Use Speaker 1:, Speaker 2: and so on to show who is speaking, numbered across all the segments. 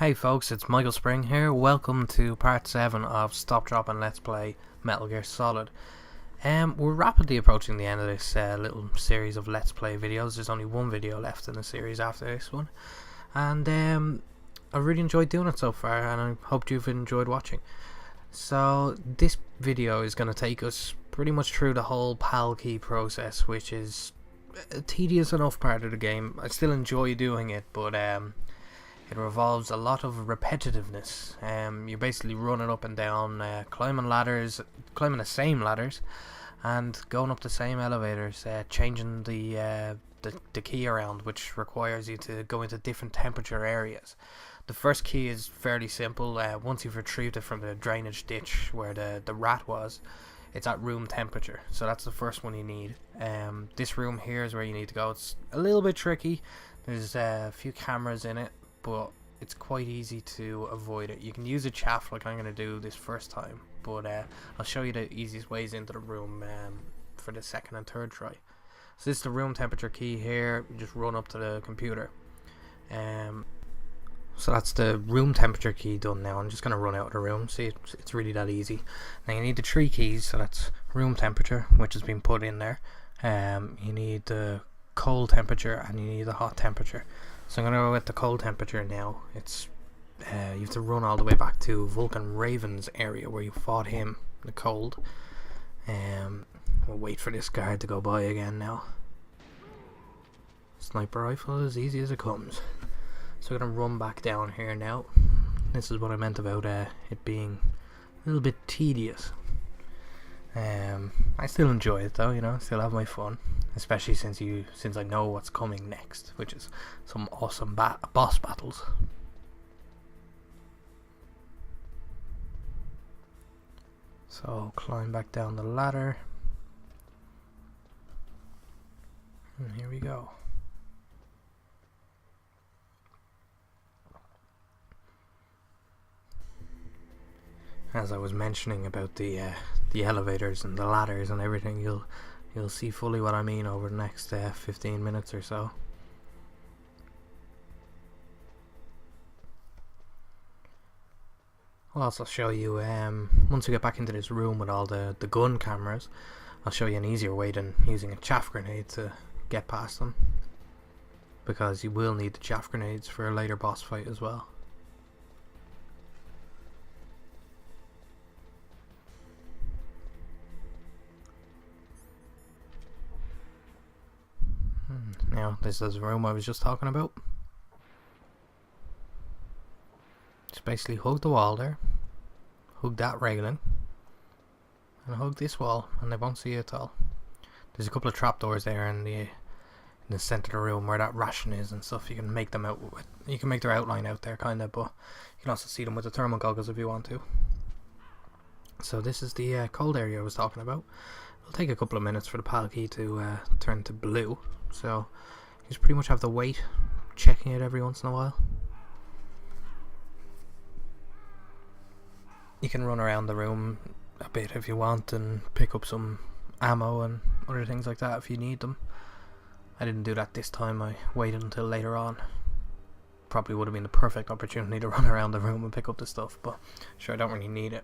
Speaker 1: Hey folks, it's Michael Spring here. Welcome to part 7 of Stop Drop and Let's Play Metal Gear Solid. We're rapidly approaching the end of this little series of Let's Play videos. There's only one video left in the series after this one. And I've really enjoyed doing it so far, and I hope you've enjoyed watching. So this video is going to take us pretty much through the whole PAL key process, which is a tedious enough part of the game. I still enjoy doing it, but it revolves a lot of repetitiveness. You're basically running up and down, climbing the same ladders, and going up the same elevators, changing the key around, which requires you to go into different temperature areas. The first key is fairly simple. Once you've retrieved it from the drainage ditch where the rat was, it's at room temperature, so that's the first one you need. This room here is where you need to go. It's a little bit tricky. There's a few cameras in it, but it's quite easy to avoid it. You can use a chaff like I'm going to do this first time, but I'll show you the easiest ways into the room for the second and third try. So this is the room temperature key here. You just run up to the computer. So that's the room temperature key done now. I'm just going to run out of the room. See, it's really that easy. Now you need the 3 keys, so that's room temperature, which has been put in there. You need the cold temperature and you need the hot temperature. So I'm going to go with the cold temperature now. It's you have to run all the way back to Vulcan Raven's area where you fought him, the cold. We'll wait for this guard to go by again now. Sniper rifle as easy as it comes. So I'm going to run back down here now. This is what I meant about it being a little bit tedious. I still enjoy it though, you know, still have my fun, especially since I know what's coming next, which is some awesome boss battles. So climb back down the ladder, and here we go. As I was mentioning about the elevators and the ladders and everything, you'll see fully what I mean over the next 15 minutes or so. I'll also show you, once we get back into this room with all the gun cameras, I'll show you an easier way than using a chaff grenade to get past them, because you will need the chaff grenades for a later boss fight as well. Now, this is the room I was just talking about. Just basically hug the wall there, hug that railing, and hug this wall, and they won't see you at all. There's a couple of trapdoors there in the centre of the room where that ration is and stuff. You can make them out. You can make their outline out there, kind of, but you can also see them with the thermal goggles if you want to. So this is the cold area I was talking about. It'll take a couple of minutes for the PAL key to turn to blue. So you just pretty much have to wait, checking it every once in a while. You can run around the room a bit if you want and pick up some ammo and other things like that if you need them. I didn't do that this time. I waited until later on. Probably would have been the perfect opportunity to run around the room and pick up the stuff, but sure, I don't really need it.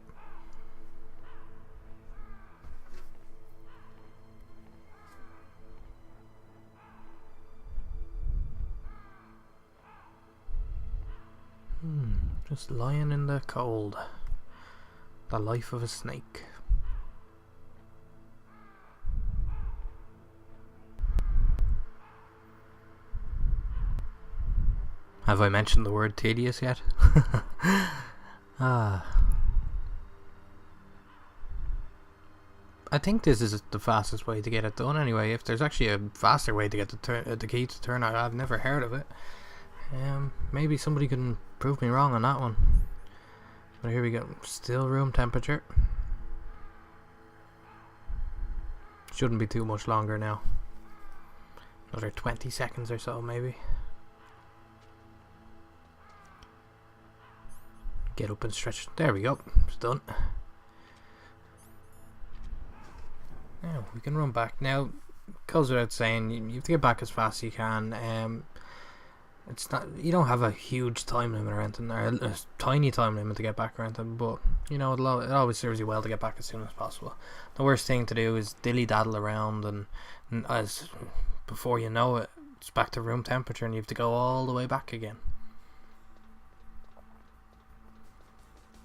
Speaker 1: Just lying in the cold. The life of a snake. Have I mentioned the word tedious yet? I think this is the fastest way to get it done anyway. If there's actually a faster way to get the key to turn out, I've never heard of it. Maybe somebody can prove me wrong on that one. But here we go. Still room temperature. Shouldn't be too much longer now. Another 20 seconds or so maybe. Get up and stretch. There we go. It's done. Now we can run back. Now, goes without saying, you have to get back as fast as you can. it's not, you don't have a huge time limit or anything, or a tiny time limit to get back or anything, but it always serves you well to get back as soon as possible. The worst thing to do is dilly daddle around, and as before you know it, it's back to room temperature and you have to go all the way back again.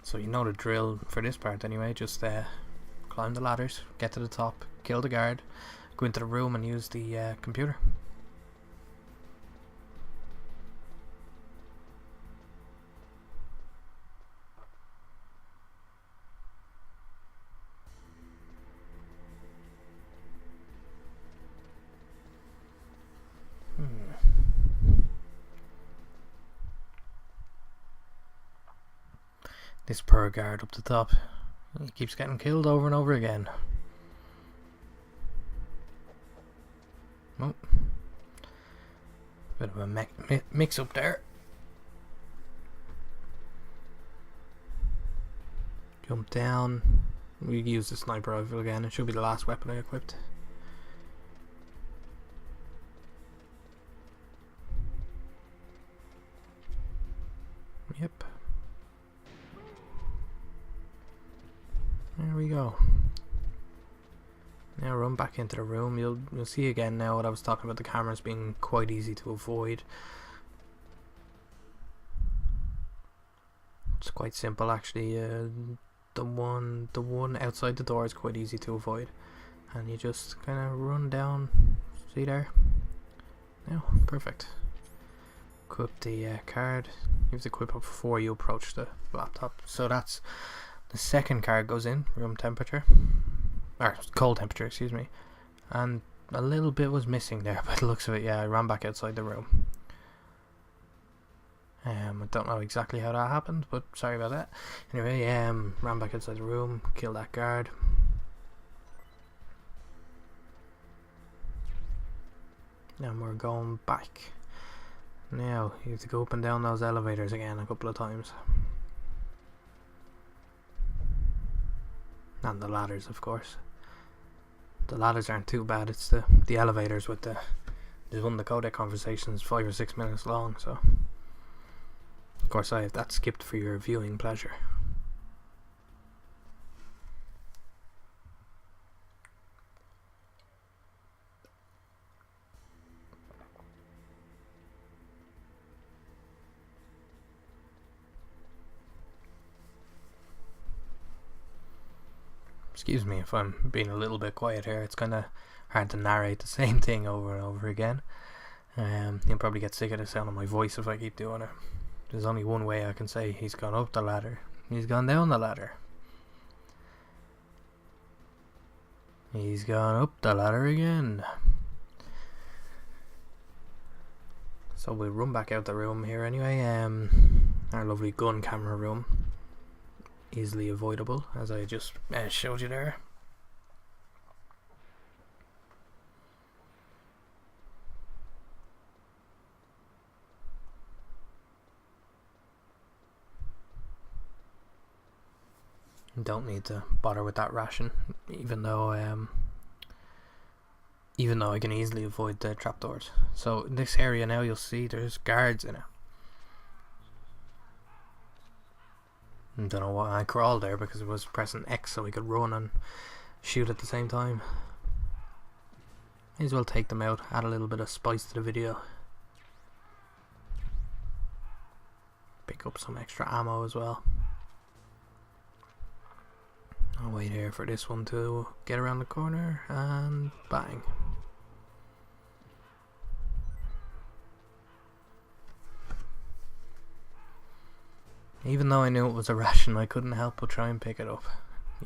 Speaker 1: So you know the drill for this part anyway. Just climb the ladders, get to the top, kill the guard, go into the room and use the computer. This poor guard up the top, he keeps getting killed over and over again. Oh, bit of a mix up there. Jump down. We use the sniper rifle again. It should be the last weapon I equipped. Yep. There we go. Now run back into the room. You'll see again now what I was talking about, the cameras being quite easy to avoid. It's quite simple actually. The one outside the door is quite easy to avoid, and you just kind of run down. See there? Now, perfect. Equip the card. You have to equip it before you approach the laptop. So that's the second card goes in, room temperature, or cold temperature, excuse me, and a little bit was missing there by the looks of it. Yeah, I ran back outside the room. I don't know exactly how that happened, but sorry about that. Anyway, ran back outside the room, killed that guard. Now we're going back. Now you have to go up and down those elevators again a couple of times. And the ladders, of course. The ladders aren't too bad. It's the elevators with there's one of the codec conversations 5 or 6 minutes long, so of course I have that skipped for your viewing pleasure. Excuse me if I'm being a little bit quiet here. It's kind of hard to narrate the same thing over and over again. You'll probably get sick of the sound of my voice if I keep doing it. There's only one way I can say he's gone up the ladder. He's gone down the ladder. He's gone up the ladder again. So we'll run back out the room here anyway. Our lovely gun camera room. Easily avoidable, as I just showed you there. Don't need to bother with that ration, even though I can easily avoid the trapdoors. So in this area now you'll see there's guards in it. I don't know why I crawled there, because it was pressing X so we could run and shoot at the same time. May as well take them out, add a little bit of spice to the video. Pick up some extra ammo as well. I'll wait here for this one to get around the corner, and bang. Even though I knew it was a ration, I couldn't help but try and pick it up,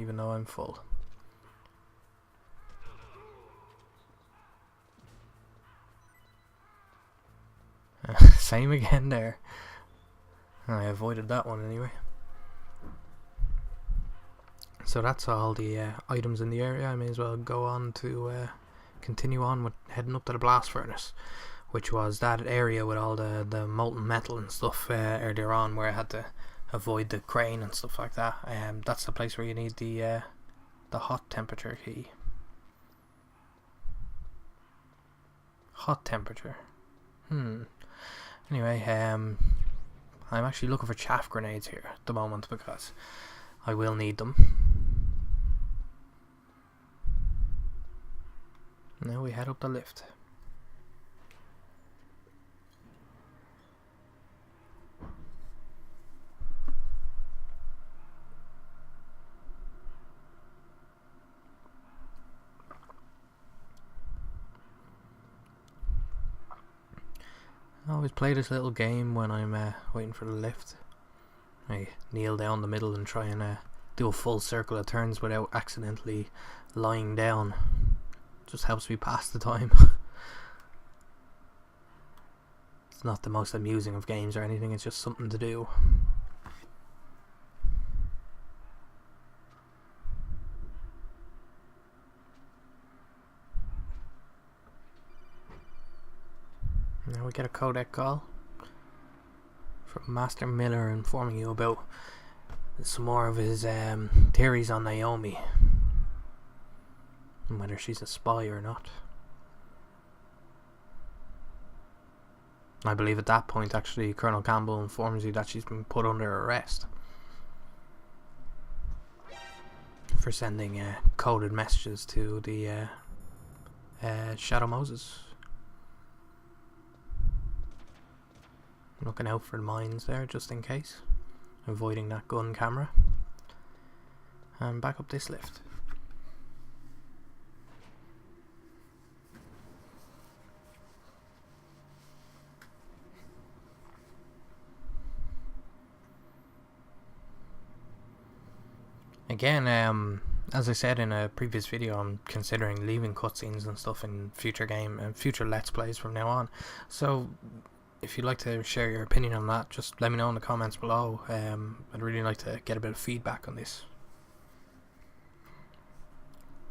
Speaker 1: even though I'm full. Same again there. I avoided that one anyway. So that's all the items in the area. I may as well go on to continue on with heading up to the blast furnace, which was that area with all the molten metal and stuff earlier on, where I had to avoid the crane and stuff like that. That's the place where you need the hot temperature key. Hot temperature. Anyway, I'm actually looking for chaff grenades here at the moment because I will need them. Now we head up the lift. I always play this little game when I'm waiting for the lift. I kneel down the middle and try and do a full circle of turns without accidentally lying down. Just helps me pass the time. It's not the most amusing of games or anything, it's just something to do. Now we get a codec call from Master Miller informing you about some more of his theories on Naomi and whether she's a spy or not. I believe at that point actually Colonel Campbell informs you that she's been put under arrest for sending coded messages to the Shadow Moses. Looking out for the mines there just in case, avoiding that gun camera, and back up this lift. Again, as I said in a previous video, I'm considering leaving cutscenes and stuff in future game and future Let's Plays from now on. So if you'd like to share your opinion on that, just let me know in the comments below. I'd really like to get a bit of feedback on this,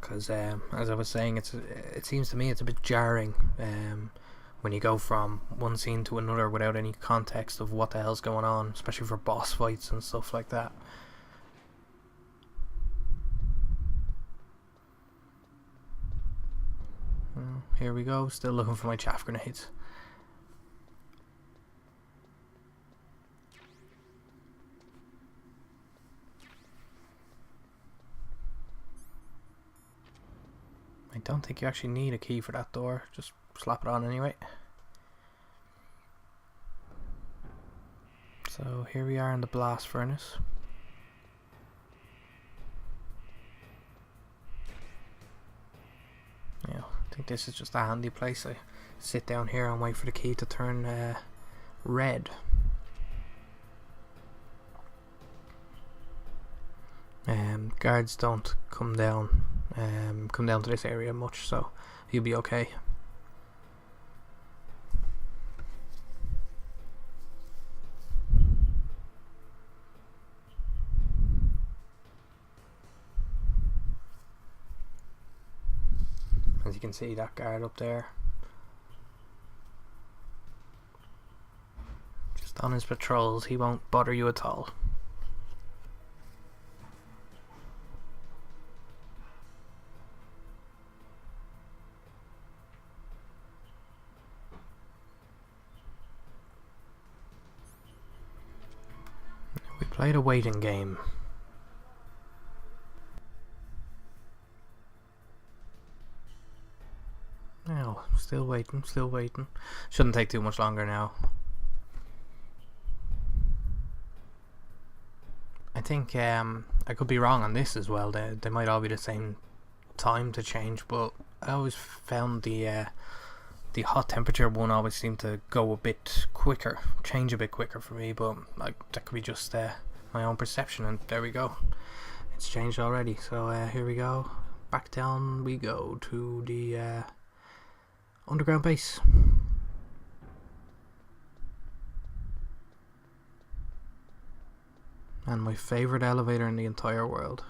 Speaker 1: because as I was saying, it seems to me it's a bit jarring when you go from one scene to another without any context of what the hell's going on, especially for boss fights and stuff like that. Here we go, still looking for my chaff grenades. I don't think you actually need a key for that door, just slap it on anyway. So here we are in the blast furnace. Yeah, I think this is just a handy place. I sit down here and wait for the key to turn red. Guards don't come down to this area much, so you'll be okay. As you can see, that guard up there, just on his patrols, he won't bother you at all. We played a waiting game. Now, still waiting. Shouldn't take too much longer now. I think I could be wrong on this as well. They might all be the same time to change, but I always found the hot temperature one always seemed to go a bit quicker, change a bit quicker for me, but like that could be just my own perception. And there we go, it's changed already. So here we go, back down we go to the underground base. And my favourite elevator in the entire world.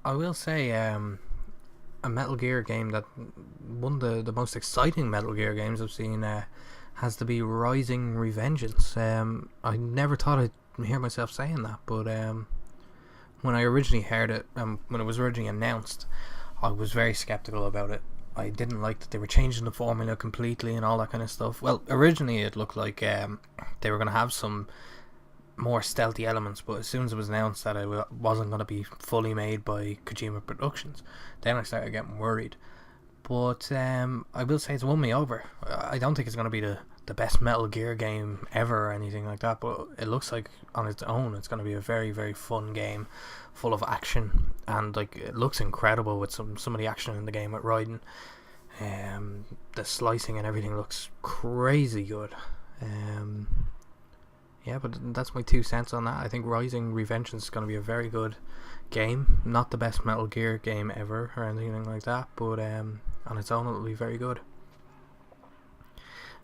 Speaker 1: I will say, a Metal Gear game that one of the most exciting Metal Gear games I've seen has to be Rising Revengeance. I never thought I'd hear myself saying that, but when I originally heard it, when it was originally announced, I was very skeptical about it. I didn't like that they were changing the formula completely and all that kind of stuff. Well, originally it looked like they were going to have some more stealthy elements, but as soon as it was announced that it wasn't going to be fully made by Kojima Productions, then I started getting worried. But I will say it's won me over. I don't think it's going to be the best Metal Gear game ever or anything like that, but it looks like on its own it's going to be a very, very fun game full of action, and like it looks incredible with some of the action in the game with Raiden. The slicing and everything looks crazy good. Yeah, but that's my 2 cents on that. I think Rising Revengeance is going to be a very good game. Not the best Metal Gear game ever or anything like that, but on its own it'll be very good.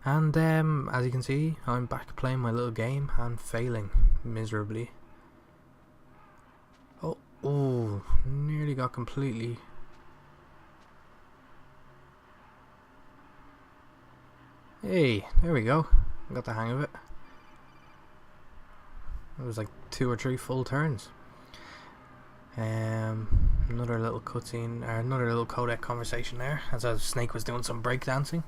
Speaker 1: And as you can see, I'm back playing my little game and failing miserably. Oh, nearly got completely... Hey, there we go. Got the hang of it. It was like 2 or 3 full turns. Another little cutscene, or another little codec conversation there, as Snake was doing some breakdancing.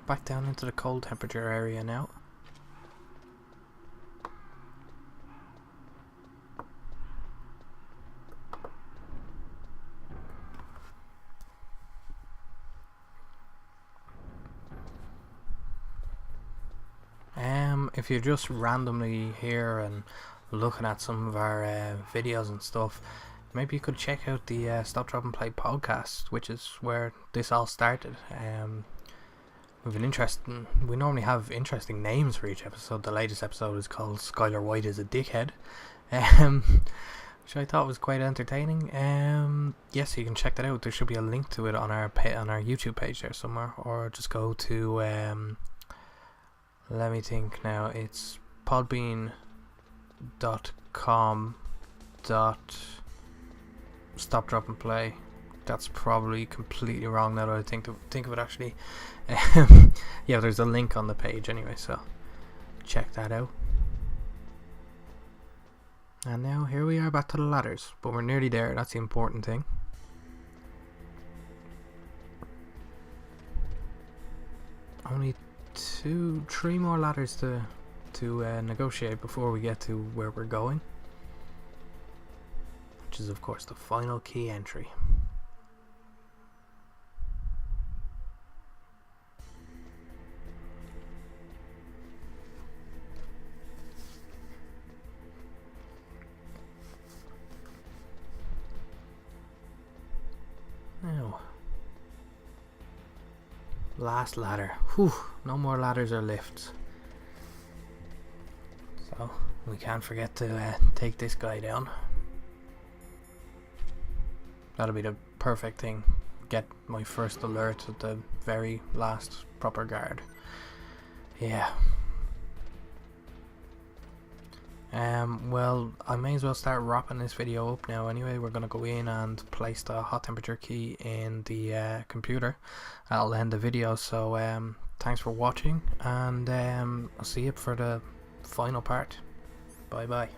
Speaker 1: Back down into the cold temperature area now. If you're just randomly here and looking at some of our videos and stuff, maybe you could check out the Stop Drop and Play podcast, which is where this all started. We normally have interesting names for each episode. The latest episode is called Skylar White is a Dickhead, which I thought was quite entertaining. Yes, you can check that out. There should be a link to it on our YouTube page there somewhere, or just go to let me think now. It's podbean.com stop drop and play. That's probably completely wrong now that I think of it actually. Yeah, there's a link on the page anyway, so check that out. And now here we are back to the ladders, but we're nearly there. That's the important thing. Only 3 more ladders to negotiate before we get to where we're going, which is of course the final key entry. Now, last ladder. Whew, no more ladders or lifts. So we can't forget to take this guy down. That'll be the perfect thing. Get my first alert at the very last proper guard. Yeah. Well, I may as well start wrapping this video up now anyway. We're going to go in and place the hot temperature key in the computer. That'll end the video, so thanks for watching, and I'll see you for the final part. Bye bye.